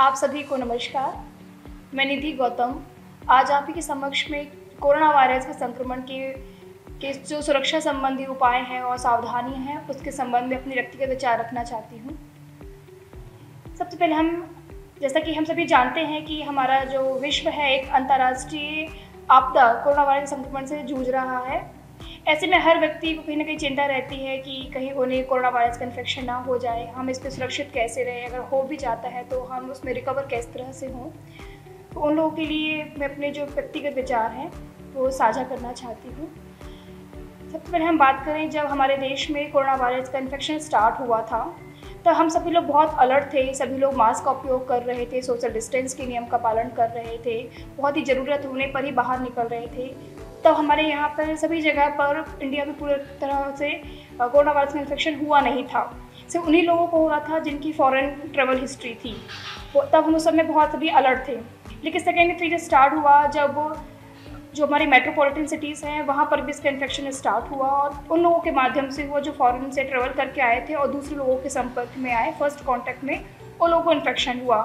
आप सभी को नमस्कार। मैं निधि गौतम आज आप ही के समक्ष में कोरोना वायरस के संक्रमण के जो सुरक्षा संबंधी उपाय हैं और सावधानियां हैं उसके संबंध में अपनी व्यक्तिगत विचार रखना चाहती हूँ। सबसे पहले जैसा कि हम सभी जानते हैं कि हमारा जो विश्व है एक अंतर्राष्ट्रीय आपदा कोरोना वायरस संक्रमण से जूझ रहा है। ऐसे में हर व्यक्ति को कहीं ना कहीं चिंता रहती है कि कहीं उन्हें कोरोना वायरस का इन्फेक्शन ना हो जाए, हम इस पर सुरक्षित कैसे रहें, अगर हो भी जाता है तो हम उसमें रिकवर किस तरह से हों। तो उन लोगों के लिए मैं अपने जो व्यक्तिगत विचार हैं वो साझा करना चाहती हूँ। सबसे पहले हम बात करें, जब हमारे देश में कोरोना वायरस का इन्फेक्शन स्टार्ट हुआ था तो हम सभी लोग बहुत अलर्ट थे। सभी लोग मास्क का उपयोग कर रहे थे, सोशल डिस्टेंस के नियम का पालन कर रहे थे, बहुत ही ज़रूरत होने पर ही बाहर निकल रहे थे। तब हमारे यहाँ पर सभी जगह पर इंडिया में पूरी तरह से कोरोना वायरस का इन्फेक्शन हुआ नहीं था। सिर्फ उन्हीं लोगों को हो रहा था जिनकी फॉरेन ट्रेवल हिस्ट्री थी। तब हम उस समय बहुत सभी अलर्ट थे। लेकिन सेकेंड फेज स्टार्ट हुआ जब जो हमारी मेट्रोपॉलिटन सिटीज़ हैं वहाँ पर भी इसका इन्फेक्शन स्टार्ट हुआ और उन लोगों के माध्यम से वो जो फॉरेन से ट्रेवल करके आए थे और दूसरे लोगों के संपर्क में आए, फर्स्ट कांटेक्ट में उन लोगों को इन्फेक्शन हुआ।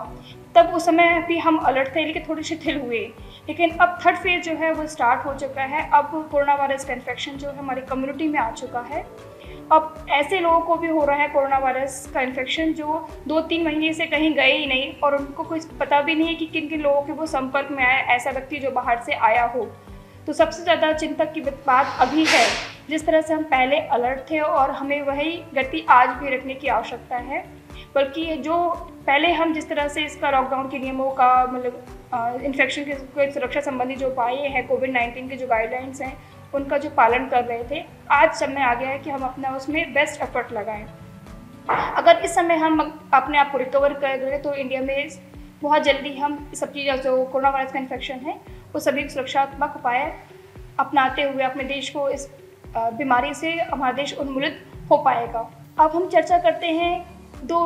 तब उस समय भी हम अलर्ट थे लेकिन थोड़े शिथिल हुए। लेकिन अब थर्ड फेज जो है वो स्टार्ट हो चुका है। अब कोरोना वायरस का इन्फेक्शन जो है हमारी कम्युनिटी में आ चुका है। अब ऐसे लोगों को भी हो रहा है कोरोना वायरस का इन्फेक्शन जो 2-3 महीने से कहीं गए ही नहीं और उनको कुछ पता भी नहीं है कि किन किन लोगों के वो संपर्क में आया, ऐसा व्यक्ति जो बाहर से आया हो। तो सबसे ज़्यादा चिंतक की बात अभी है, जिस तरह से हम पहले अलर्ट थे और हमें वही गति आज भी रखने की आवश्यकता है। बल्कि जो पहले हम जिस तरह से इसका लॉकडाउन के नियमों का मतलब इन्फेक्शन के सुरक्षा संबंधी जो उपाय हैं, कोविड-19 के जो गाइडलाइंस हैं उनका जो पालन कर रहे थे, आज समय आ गया है कि हम अपना उसमें बेस्ट एफर्ट लगाएं। अगर इस समय हम अपने आप को रिकवर कर रहे तो इंडिया में बहुत जल्दी हम सब चीज़ें जो कोरोना वायरस का इन्फेक्शन है वो सभी सुरक्षात्मक उपाय अपनाते हुए अपने देश को इस बीमारी से हमारा देश उन्मूलित हो पाएगा। अब हम चर्चा करते हैं दो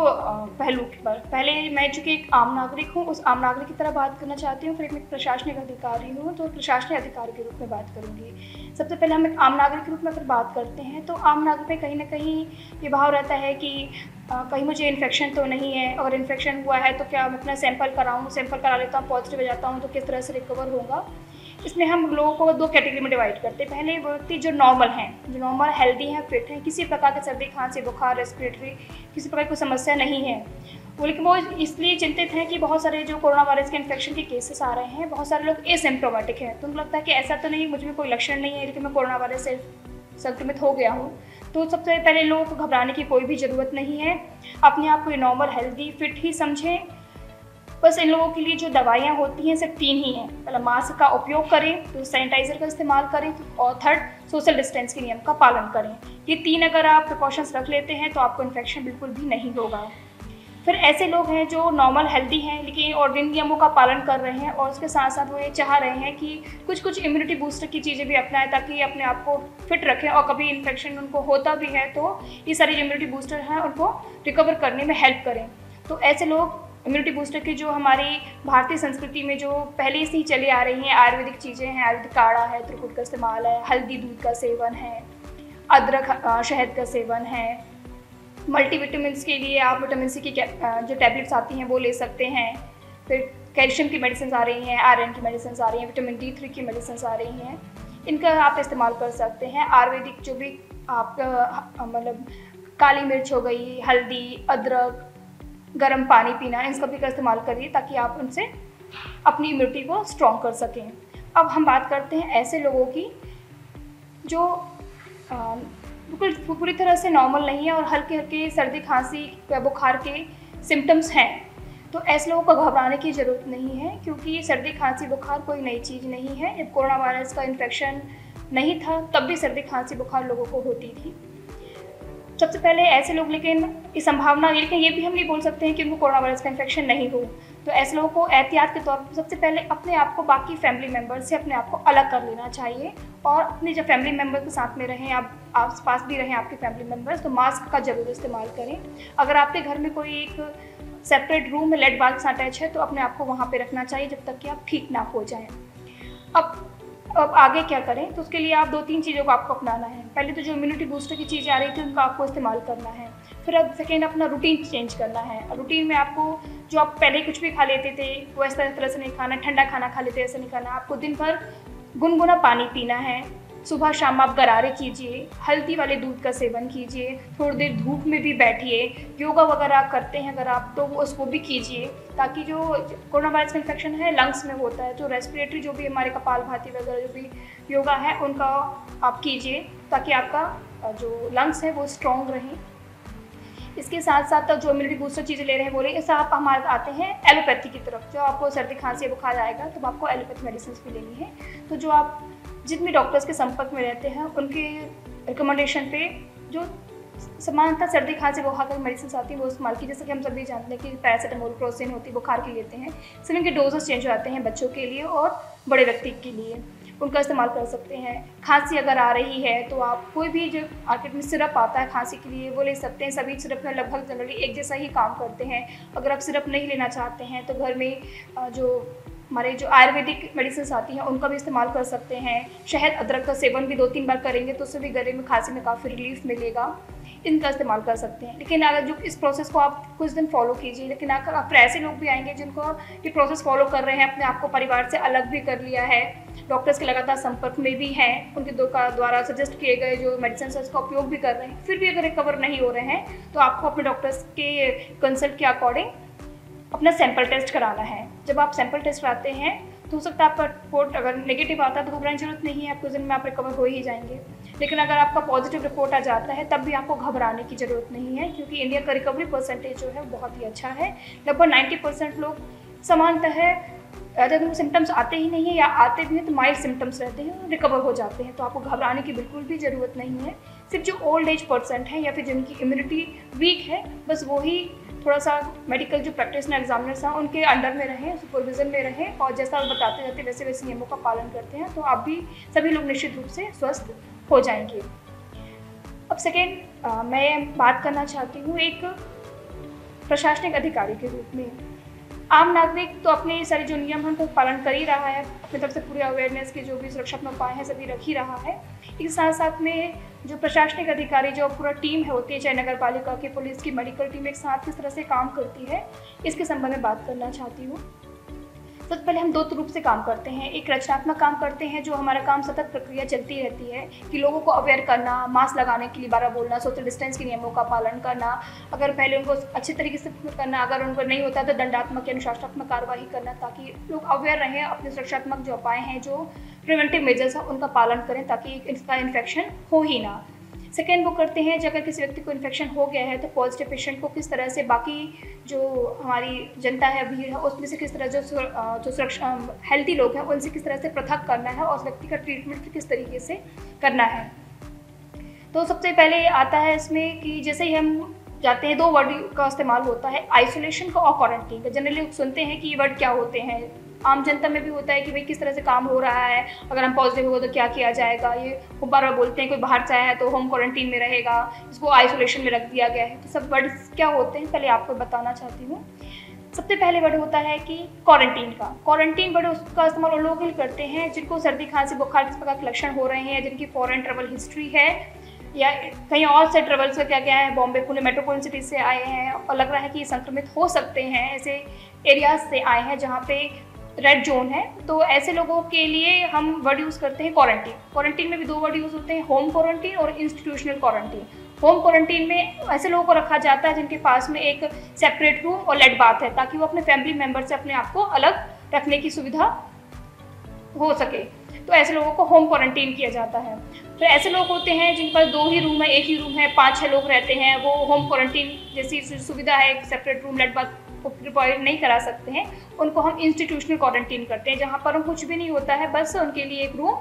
पहलू पर। पहले मैं चूँकि एक आम नागरिक हूँ, उस आम नागरिक की तरह बात करना चाहती हूँ। फिर एक प्रशासनिक अधिकारी हूँ तो प्रशासनिक अधिकारी के रूप में बात करूँगी। सबसे पहले हम एक आम नागरिक के रूप में अगर बात करते हैं तो आम नागरिक में कहीं ना कहीं ये भाव रहता है कि कहीं मुझे इन्फेक्शन तो नहीं है, अगर इन्फेक्शन हुआ है तो क्या मैं अपना सैंपल कराऊँ, सैंपल करा लेता हूँ, पॉजिटिव हो जाता हूँ तो किस तरह से रिकवर होगा। इसमें हम लोगों को दो कैटेगरी में डिवाइड करते हैं। पहले व्यक्ति जो नॉर्मल हैं, जो नॉर्मल हेल्दी हैं, फिट हैं, किसी प्रकार के सर्दी खांसी बुखार रेस्पिरेटरी किसी प्रकार की समस्या नहीं है, लेकिन वो इसलिए चिंतित हैं कि बहुत सारे जो कोरोना वायरस के इन्फेक्शन के केसेस आ रहे हैं, बहुत सारे लोग एसिम्प्टोमेटिक हैं। तो उनको लगता है कि ऐसा तो नहीं, मुझ में कोई लक्षण नहीं है लेकिन मैं कोरोना वायरस से संक्रमित हो गया हूँ। तो सबसे पहले लोगों को घबराने की कोई भी ज़रूरत नहीं है। अपने आप को नॉर्मल हेल्दी फिट ही समझें। बस इन लोगों के लिए जो दवाइयाँ होती हैं सिर्फ 3 ही हैं। पहले मास्क का उपयोग करें, तो सैनिटाइज़र का इस्तेमाल करें और थर्ड सोशल डिस्टेंस के नियम का पालन करें। ये 3 अगर आप प्रिकॉशंस रख लेते हैं तो आपको इन्फेक्शन बिल्कुल भी नहीं होगा। फिर ऐसे लोग हैं जो नॉर्मल हेल्दी हैं लेकिन और इन नियमों का पालन कर रहे हैं और उसके साथ साथ वो ये चाह रहे हैं कि कुछ इम्यूनिटी बूस्टर की चीज़ें भी अपनाएं ताकि अपने आप को फिट रखें और कभी इन्फेक्शन उनको होता भी है तो ये सारी जो इम्यूनिटी बूस्टर हैं उनको रिकवर करने में हेल्प करें। तो ऐसे लोग इम्यूनिटी बूस्टर की जो हमारी भारतीय संस्कृति में जो पहले से ही चली आ रही हैं आयुर्वेदिक चीज़ें हैं, आयुर्वेदिक काढ़ा है, त्रिकुट का इस्तेमाल है, हल्दी दूध का सेवन है, अदरक शहद का सेवन है। मल्टीविटामिन के लिए आप विटामिन सी की जो टैबलेट्स आती हैं वो ले सकते हैं। फिर कैल्शियम की मेडिसिन आ रही हैं, आयरन की मेडिसिन आ रही हैं, विटामिन D3 की मेडिसिन आ रही हैं, इनका आप इस्तेमाल कर सकते हैं। आयुर्वेदिक जो भी आपका मतलब काली मिर्च हो गई, हल्दी, अदरक, गर्म पानी पीना, इन सभी का इस्तेमाल करिए ताकि आप उनसे अपनी इम्यूनिटी को स्ट्रॉन्ग कर सकें। अब हम बात करते हैं ऐसे लोगों की जो बिल्कुल पूरी तरह से नॉर्मल नहीं है और हल्के हल्के सर्दी खांसी या बुखार के सिम्टम्स हैं। तो ऐसे लोगों को घबराने की ज़रूरत नहीं है क्योंकि सर्दी खांसी बुखार कोई नई चीज़ नहीं है। जब कोरोना वायरस का इन्फेक्शन नहीं था तब भी सर्दी खांसी बुखार लोगों को होती थी। सबसे पहले ऐसे लोग, लेकिन ये संभावना, लेकिन ये भी हम नहीं बोल सकते हैं कि उनको कोरोना वायरस का इन्फेक्शन नहीं हो। तो ऐसे लोगों को एहतियात के तौर पर सबसे पहले अपने आप को बाकी फैमिली मेम्बर से अपने आप को अलग कर लेना चाहिए और अपने जब फैमिली मेम्बर के साथ में रहें, आप आस पास भी रहें आपके फैमिली मेम्बर्स, तो मास्क का ज़रूर इस्तेमाल करें। अगर आपके घर में कोई एक सेपरेट रूम में लेड बाथ अटैच है तो अपने आप को वहाँ पर रखना चाहिए जब तक कि आप ठीक ना हो जाएँ। अब अब आगे क्या करें, तो उसके लिए आप 2-3 चीज़ों को आपको अपनाना है। पहले तो जो इम्यूनिटी बूस्टर की चीज़ें आ रही थी उनका आपको इस्तेमाल करना है। फिर अब सेकेंड अपना रूटीन चेंज करना है। रूटीन में आपको जो आप पहले कुछ भी खा लेते थे वो इस तरह से नहीं खाना, ठंडा खाना खा लेते ऐसा नहीं खाना। आपको दिन भर गुनगुना पानी पीना है, सुबह शाम आप गरारे कीजिए, हल्दी वाले दूध का सेवन कीजिए, थोड़ी देर धूप में भी बैठिए, योगा वगैरह करते हैं अगर आप तो उसको भी कीजिए, ताकि जो कोरोना वायरस का इन्फेक्शन है लंग्स में होता है, जो रेस्पिरेटरी जो भी हमारे कपालभाति वगैरह जो भी योगा है उनका आप कीजिए, ताकि आपका जो लंग्स है वो स्ट्रॉन्ग रहें। इसके साथ साथ जो इम्यूनिटी बूस्टर चीज़ें ले रहे हैं बोले इस आप हमारे आते हैं एलोपैथी की तरफ। जो आपको सर्दी खांसी बुखार आएगा तो आपको एलोपैथी मेडिसिन भी लेनी है। तो जो आप जितने डॉक्टर्स के संपर्क में रहते हैं उनके रिकमेंडेशन पे जो सामान्यतः सर्दी खांसी बुखार की मेडिसिन आती है वो इस्तेमाल की। जैसे कि हम सभी जानते हैं कि पैरासीटामोल, क्रोसिन होती है बुखार के लेते हैं, सभी उनके डोजेस चेंज हो जाते हैं बच्चों के लिए और बड़े व्यक्ति के लिए, उनका इस्तेमाल कर सकते हैं। खांसी अगर आ रही है तो आप कोई भी जो मार्केट में सिरप आता है खांसी के लिए वो ले सकते हैं। सभी सिरप में लगभग जनरली एक जैसा ही काम करते हैं। अगर आप सिरप नहीं लेना चाहते हैं तो घर में जो हमारे जो आयुर्वेदिक मेडिसिन आती हैं उनका भी इस्तेमाल कर सकते हैं। शहद अदरक का सेवन भी 2-3 बार करेंगे तो उससे भी गले में खांसी में काफ़ी रिलीफ मिलेगा, इनका इस्तेमाल कर सकते हैं। लेकिन अगर जो इस प्रोसेस को आप कुछ दिन फॉलो कीजिए, लेकिन अगर आप ऐसे लोग भी आएंगे जिनको ये प्रोसेस फॉलो कर रहे हैं, अपने आप को परिवार से अलग भी कर लिया है, डॉक्टर्स के लगातार संपर्क में भी हैं, उनके द्वारा सजेस्ट किए गए जो मेडिसिन है उसका उपयोग भी कर रहे हैं, फिर भी अगर रिकवर नहीं हो रहे हैं तो आपको अपने डॉक्टर्स के कंसल्ट के अकॉर्डिंग अपना सैंपल टेस्ट कराना है। जब आप सैंपल टेस्ट कराते हैं तो हो सकता है आपका रिपोर्ट अगर नेगेटिव आता है तो घबराने की जरूरत नहीं है, आपको दिन में आप रिकवर हो ही जाएंगे। लेकिन अगर आपका पॉजिटिव रिपोर्ट आ जाता है तब भी आपको घबराने की ज़रूरत नहीं है, क्योंकि इंडिया का रिकवरी परसेंटेज जो है बहुत ही अच्छा है। लगभग 90% लोग सामान्यतः जब सिम्टम्स आते ही नहीं है या आते भी हैं तो माइल्ड सिम्टम्स रहते हैं, रिकवर हो जाते हैं। तो आपको घबराने की बिल्कुल भी ज़रूरत नहीं है। सिर्फ जो ओल्ड एज पर्सन है या फिर जिनकी इम्यूनिटी वीक है बस वही थोड़ा सा मेडिकल जो प्रैक्टिशनर एग्जामिनर्स हैं उनके अंडर में रहें, सुपरविजन में रहें और जैसा वो बताते रहते वैसे वैसे नियमों का पालन करते हैं तो आप भी सभी लोग निश्चित रूप से स्वस्थ हो जाएंगे। अब सेकेंड मैं बात करना चाहती हूँ एक प्रशासनिक अधिकारी के रूप में। आम नागरिक तो अपने सारे जो नियम हैं उनको पालन कर ही रहा है, अपनी तरफ से पूरे अवेयरनेस के जो भी सुरक्षात्मक उपाय हैं सभी रख ही रहा है। इसके साथ साथ में जो प्रशासनिक अधिकारी जो पूरा टीम है होती है, चाहे नगर पालिका की, पुलिस की, मेडिकल टीम एक साथ किस तरह से काम करती है इसके संबंध में बात करना चाहती हूँ। सबसे पहले हम 2 रूप से काम करते हैं। एक रचनात्मक काम करते हैं जो हमारा काम सतत प्रक्रिया चलती रहती है कि लोगों को अवेयर करना, मास्क लगाने के लिए बार बोलना, सोशल डिस्टेंस के नियमों का पालन करना, अगर पहले उनको अच्छे तरीके से करना, अगर उनको नहीं होता तो दंडात्मक या अनुशासनात्मक कार्रवाई करना, ताकि लोग अवेयर रहें, अपने सुरक्षात्मक जो उपाय हैं, जो प्रिवेंटिव मेजर्स हैं उनका पालन करें ताकि इसका इन्फेक्शन हो ही ना। सेकेंड वो करते हैं, अगर किसी व्यक्ति को इन्फेक्शन हो गया है तो पॉजिटिव पेशेंट को किस तरह से बाकी जो हमारी जनता है, भीड़ है, उसमें से किस तरह जो सुरक्षा हेल्दी लोग हैं उनसे किस तरह से पृथक करना है और उस व्यक्ति का ट्रीटमेंट किस तरीके से करना है। तो सबसे पहले आता है इसमें कि जैसे ही हम जाते हैं 2 वर्ड का इस्तेमाल होता है, आइसोलेशन का और क्वारंटीन का। जनरली सुनते हैं कि ये वर्ड क्या होते हैं, आम जनता में भी होता है कि भाई किस तरह से काम हो रहा है, अगर हम पॉजिटिव हो तो क्या किया जाएगा। ये वो बार बार बोलते हैं कोई बाहर से आया है तो होम क्वारंटीन में रहेगा, इसको आइसोलेशन में रख दिया गया है। तो सब वर्ड्स क्या होते हैं पहले आपको बताना चाहती हूँ। सबसे पहले वर्ड होता है कि क्वारंटीन का। क्वारंटीन वर्ड उसका इस्तेमाल उन लोग करते हैं जिनको सर्दी खांसी बुखार किस प्रकार के लक्षण हो रहे हैं, जिनकी फॉरेन ट्रेवल हिस्ट्री है या कहीं और से ट्रेवल्स का क्या है, बॉम्बे पुणे मेट्रोपॉलिटन सिटी से आए हैं और लग रहा है कि ये संक्रमित हो सकते हैं, ऐसे एरियाज से आए हैं जहाँ पे रेड जोन है। तो ऐसे लोगों के लिए हम वर्ड यूज़ करते हैं क्वारंटीन। क्वारंटीन में भी 2 वर्ड यूज़ होते हैं, होम क्वारंटीन और इंस्टीट्यूशनल क्वारंटीन। होम क्वारंटीन में ऐसे लोगों को रखा जाता है जिनके पास में एक सेपरेट रूम और लेट बाथ है, ताकि वो अपने फैमिली मेम्बर से अपने आप को अलग रखने की सुविधा हो सके। तो ऐसे लोगों को होम क्वारंटीन किया जाता है। तो ऐसे लोग होते हैं जिन पर 2 ही रूम है, 1 ही रूम है, 5-6 लोग रहते हैं, वो होम क्वारंटीन जैसी सुविधा है, एक सेपरेट रूम लेट बाथ प्रोवाइड नहीं करा सकते हैं, उनको हम इंस्टीट्यूशनल क्वारंटीन करते हैं, जहाँ पर कुछ भी नहीं होता है, बस उनके लिए एक रूम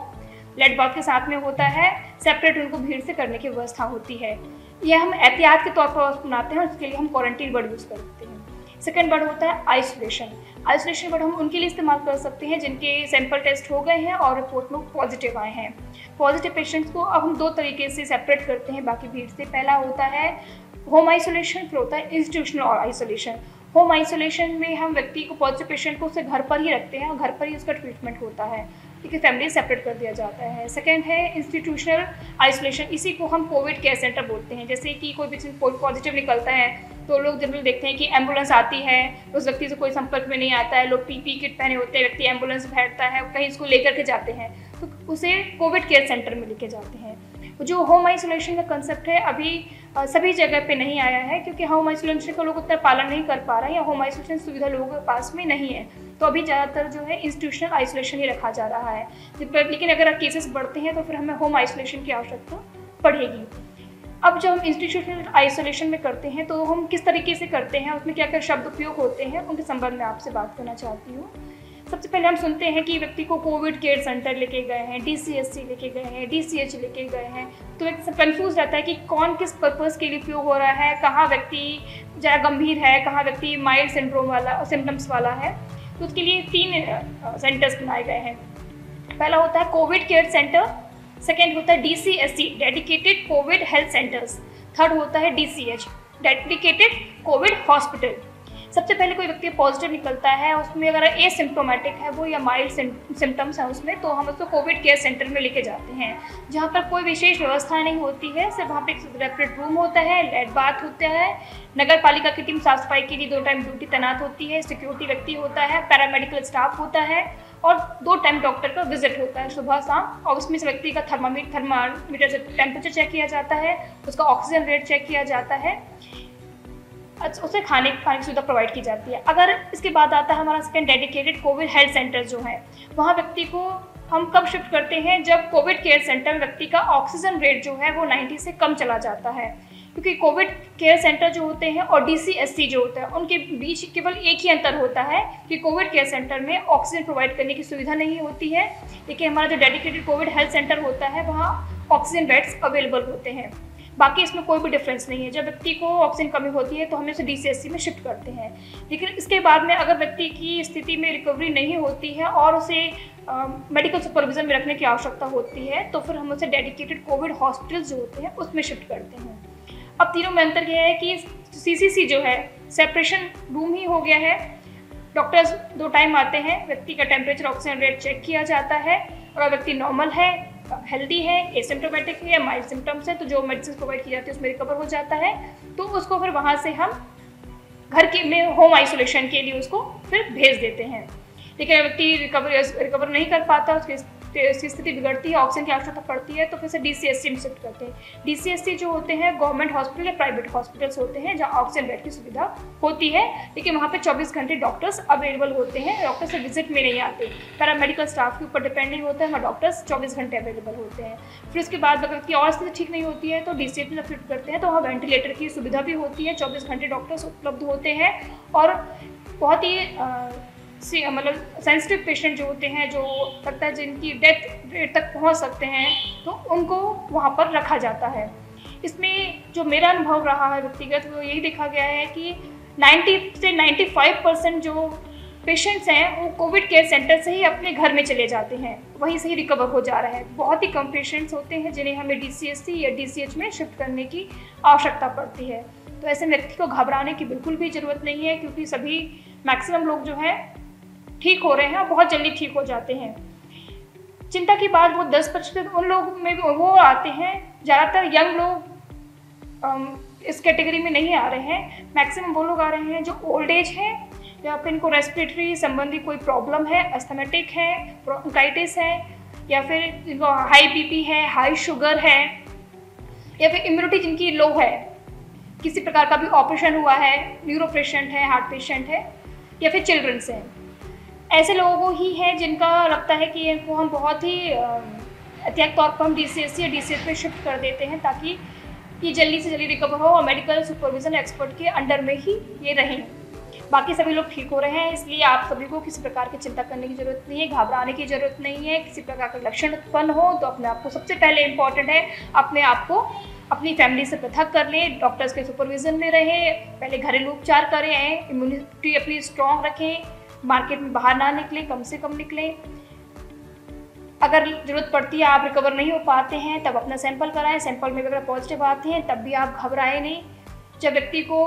लेट बाथ के साथ में होता है, सेपरेट उनको भीड़ से करने की व्यवस्था होती है। यह हम एहतियात के तौर पर अपनाते हैं और उसके लिए हम क्वारंटीन वर्ड यूज़ करते हैं। सेकेंड वर्ड होता है आइसोलेशन। आइसोलेशन वर्ड हम उनके लिए इस्तेमाल कर सकते हैं जिनके सैंपल टेस्ट हो गए हैं और रिपोर्ट में पॉजिटिव आए हैं। पॉजिटिव पेशेंट्स को अब हम 2 तरीके से सेपरेट करते हैं बाकी भीड़ से। पहला होता है होम आइसोलेशन, फिर होता है इंस्टीट्यूशनल आइसोलेशन। होम आइसोलेशन में हम व्यक्ति को, पॉजिटिव पेशेंट को उसे घर पर ही रखते हैं और घर पर ही उसका ट्रीटमेंट होता है। ठीक है, फैमिली सेपरेट कर दिया जाता है। सेकंड है इंस्टीट्यूशनल आइसोलेशन, इसी को हम कोविड केयर सेंटर बोलते हैं। जैसे कि कोई पेशेंट पॉजिटिव निकलता है तो लोग जनरली देखते हैं कि एम्बुलेंस आती है, उस व्यक्ति से कोई संपर्क में नहीं आता है, लोग पीपी किट पहने होते हैं, व्यक्ति एम्बुलेंस बैठता है, कहीं इसको लेकर के जाते हैं तो उसे कोविड केयर सेंटर में लेके जाते हैं। जो होम आइसोलेशन का कंसेप्ट है अभी सभी जगह पे नहीं आया है, क्योंकि होम आइसोलेशन का लोग उतना पालन नहीं कर पा रहे हैं या होम आइसोलेशन सुविधा लोगों के पास में नहीं है, तो अभी ज़्यादातर जो है इंस्टीट्यूशनल आइसोलेशन ही रखा जा रहा है। लेकिन अगर केसेस बढ़ते हैं तो फिर हमें होम आइसोलेशन की आवश्यकता पड़ेगी। अब जब हम इंस्टीट्यूशनल आइसोलेशन में करते हैं तो हम किस तरीके से करते हैं, उसमें क्या क्या शब्द उपयोग होते हैं, उनके संबंध में आपसे बात करना चाहती हूँ। सबसे पहले हम सुनते हैं कि व्यक्ति को कोविड केयर सेंटर लेके गए हैं, DCSC लेके गए हैं, DCH लेके गए हैं, तो व्यक्ति सब कन्फ्यूज रहता है कि कौन किस पर्पज़ के लिए उपयोग हो रहा है, कहाँ व्यक्ति ज़रा गंभीर है, कहाँ व्यक्ति माइल्ड सिंड्रोम वाला सिम्टम्स वाला है। तो उसके लिए 3 सेंटर्स बनाए गए हैं। पहला होता है कोविड केयर सेंटर, सेकेंड होता है DCSC dedicated Covid health centres, third होता है DCH डेडिकेटेड कोविड हॉस्पिटल। सबसे पहले कोई व्यक्ति पॉजिटिव निकलता है, उसमें अगर एसिम्प्टोमेटिक है वो या माइल्ड सिम्टम्स हैं उसमें, तो हम उसको कोविड केयर सेंटर में लेके जाते हैं, जहाँ पर कोई विशेष व्यवस्था नहीं होती है। सिर्फ वहाँ पे एक सेपरेट रूम होता है, लेट बाथ होता है, नगर पालिका की टीम साफ सफाई के लिए 2 टाइम ड्यूटी तैनात होती है, सिक्योरिटी व्यक्ति होता है, पैरामेडिकल स्टाफ होता है और 2 टाइम डॉक्टर का विजिट होता है सुबह शाम। और उसमें से व्यक्ति का थर्मामीटर से टेम्परेचर चेक किया जाता है, उसका ऑक्सीजन रेट चेक किया जाता है, उसे खाने की सुविधा प्रोवाइड की जाती है। अगर इसके बाद आता है हमारा second dedicated Covid health centre जो है, वहाँ व्यक्ति को हम कब शिफ्ट करते हैं, जब कोविड केयर सेंटर में व्यक्ति का ऑक्सीजन रेट जो है वो 90 से कम चला जाता है। क्योंकि कोविड केयर सेंटर जो होते हैं और DCSC जो होता है उनके बीच केवल एक ही अंतर होता है कि कोविड केयर सेंटर में ऑक्सीजन प्रोवाइड करने की सुविधा नहीं होती है, लेकिन हमारा जो डेडिकेटेड कोविड हेल्थ सेंटर होता है वहाँ ऑक्सीजन बेड्स अवेलेबल होते हैं। बाकी इसमें कोई भी डिफरेंस नहीं है। जब व्यक्ति को ऑक्सीजन कमी होती है तो हम उसे DCSC में शिफ्ट करते हैं, लेकिन इसके बाद में अगर व्यक्ति की स्थिति में रिकवरी नहीं होती है और उसे मेडिकल सुपरविजन में रखने की आवश्यकता होती है तो फिर हम उसे डेडिकेटेड कोविड हॉस्पिटल जो होते हैं उसमें शिफ्ट करते हैं। अब तीनों में अंतर यह है कि CCC जो है सेपरेशन रूम ही हो गया है, डॉक्टर्स 2 टाइम आते हैं, व्यक्ति का टेम्परेचर ऑक्सीजन रेट चेक किया जाता है और अगर व्यक्ति नॉर्मल है, हेल्दी है, एसिम्प्टोमेटिक है या माइल्ड सिम्टम्स है तो जो मेडिसिन प्रोवाइड की जाती है उसमें रिकवर हो जाता है, तो उसको फिर वहाँ से हम घर के में होम आइसोलेशन के लिए उसको फिर भेज देते हैं। लेकिन व्यक्ति रिकवर नहीं कर पाता, उसकी स्थिति बिगड़ती है, ऑक्सीजन की आवश्यकता पड़ती है तो फिर से DCSC में शिफ्ट करते हैं। DCSC जो होते हैं गवर्नमेंट हॉस्पिटल या प्राइवेट हॉस्पिटल्स होते हैं जहाँ ऑक्सीजन बेड की सुविधा होती है, लेकिन वहाँ पे 24 घंटे डॉक्टर्स अवेलेबल होते हैं, डॉक्टर से विजिट में नहीं आते, पैरामेडिकल स्टाफ के ऊपर डिपेंड नहीं होता है, वहाँ डॉक्टर्स 24 घंटे अवेलेबल होते हैं। फिर उसके बाद अगर की और स्थिति ठीक नहीं होती है तो DCH में शिफ्ट करते हैं, तो वहाँ वेंटिलेटर की सुविधा भी होती है, 24 घंटे डॉक्टर्स उपलब्ध होते हैं और बहुत ही मतलब सेंसिटिव पेशेंट जो होते हैं, जो लगता है जिनकी डेथ रेट तक पहुंच सकते हैं, तो उनको वहां पर रखा जाता है। इसमें जो मेरा अनुभव रहा है व्यक्तिगत वो यही देखा गया है कि 90 से 95% जो पेशेंट्स हैं वो कोविड केयर सेंटर से ही अपने घर में चले जाते हैं, वहीं से ही रिकवर हो जा रहा है। बहुत ही कम पेशेंट्स होते हैं जिन्हें हमें DCSC या DCH में शिफ्ट करने की आवश्यकता पड़ती है। तो ऐसे व्यक्ति को घबराने की बिल्कुल भी ज़रूरत नहीं है, क्योंकि सभी मैक्सिमम लोग जो है ठीक हो रहे हैं और बहुत जल्दी ठीक हो जाते हैं। चिंता की बात वो 10% उन लोग में भी वो आते हैं, ज़्यादातर यंग लोग इस कैटेगरी में नहीं आ रहे हैं, मैक्सिमम वो लोग आ रहे हैं जो ओल्ड एज है या फिर इनको रेस्पिरेटरी संबंधी कोई प्रॉब्लम है, अस्थमेटिक है, ब्रोंकाइटिस है, या फिर जिनको हाई BP है, हाई शुगर है, या फिर इम्यूनिटी जिनकी लो है, किसी प्रकार का भी ऑपरेशन हुआ है, न्यूरो पेशेंट है, हार्ट पेशेंट है, या फिर चिल्ड्रंस हैं। ऐसे लोगों को ही है जिनका लगता है कि इनको हम बहुत ही एहतियात तौर पर हम DCSC या DCH में शिफ्ट कर देते हैं ताकि ये जल्दी से जल्दी रिकवर हो और मेडिकल सुपरविजन एक्सपर्ट के अंडर में ही ये रहें। बाकी सभी लोग ठीक हो रहे हैं, इसलिए आप सभी को किसी प्रकार की चिंता करने की ज़रूरत नहीं है, घबराने की ज़रूरत नहीं है। किसी प्रकार का लक्षण उत्पन्न हो तो अपने आप को सबसे पहले इम्पॉर्टेंट है अपने आप को अपनी फैमिली से पृथक कर लें, डॉक्टर्स के सुपरविजन में रहें, पहले घरेलू उपचार करें, इम्यूनिटी अपनी स्ट्रॉन्ग रखें, मार्केट में बाहर ना निकलें, कम से कम निकलें। अगर ज़रूरत पड़ती है, आप रिकवर नहीं हो पाते हैं, तब अपना सैंपल कराएं, सैंपल में अगर पॉजिटिव आते हैं तब भी आप घबराएं नहीं। जब व्यक्ति को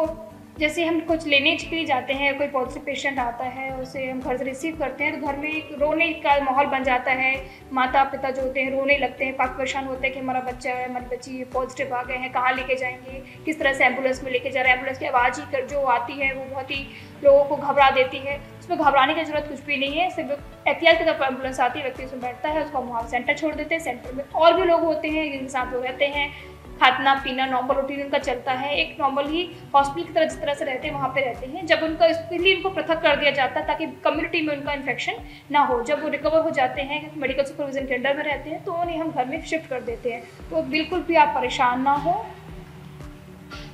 जैसे हम कुछ लेने के लिए जाते हैं, कोई पॉजिटिव पेशेंट आता है, उसे हम घर से रिसीव करते हैं तो घर में एक रोने का माहौल बन जाता है। माता पिता जो होते हैं रोने लगते हैं, काफ़ी परेशान होते हैं कि हमारा बच्चा है, हमारी बच्ची पॉजिटिव आ गए हैं, कहाँ लेके जाएंगे, किस तरह से एम्बुलेंस में लेके जा रहे हैं। एम्बुलेंस की आवाज़ ही जो आती है वो बहुत ही लोगों को घबरा देती है। उसमें घबराने की ज़रूरत कुछ भी नहीं है, सिर्फ एहतियात की तरफ एम्बुलेंस आती है, व्यक्ति उसमें बैठता है, उसको हम वहाँ सेंटर छोड़ देते हैं। सेंटर में और भी लोग होते हैं जिनके साथ वो रहते हैं, खाना पीना नॉर्मल रूटीन उनका चलता है, एक नॉर्मल ही हॉस्पिटल की तरह जिस तरह से रहते हैं वहाँ पे रहते हैं। जब उनका इसलिए उनको पृथक कर दिया जाता है ताकि कम्युनिटी में उनका इन्फेक्शन ना हो। जब वो रिकवर हो जाते हैं, मेडिकल सुपरविजन के अंडर में रहते हैं, तो उन्हें हम घर में शिफ्ट कर देते हैं। तो बिल्कुल भी आप परेशान ना हो,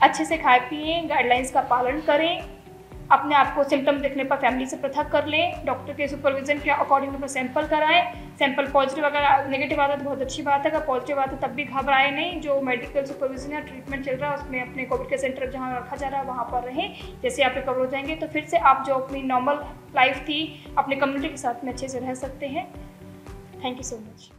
अच्छे से खाएं पिएँ, गाइडलाइंस का पालन करें, अपने आप को सिम्टम दिखने पर फैमिली से पृथक कर लें, डॉक्टर के सुपरविजन के अकॉर्डिंग अपना सैंपल कराएं। सैंपल पॉजिटिव अगर नेगेटिव आता है तो बहुत अच्छी बात है, अगर पॉजिटिव आता है तब भी घबराएं नहीं। जो मेडिकल सुपरविजन या ट्रीटमेंट चल रहा है उसमें अपने कोविड के सेंटर जहाँ रखा जा रहा है वहाँ पर रहें। जैसे आप रिकवर हो जाएंगे तो फिर से आप जो अपनी नॉर्मल लाइफ थी अपने कम्युनिटी के साथ में अच्छे से रह सकते हैं। Thank you so much.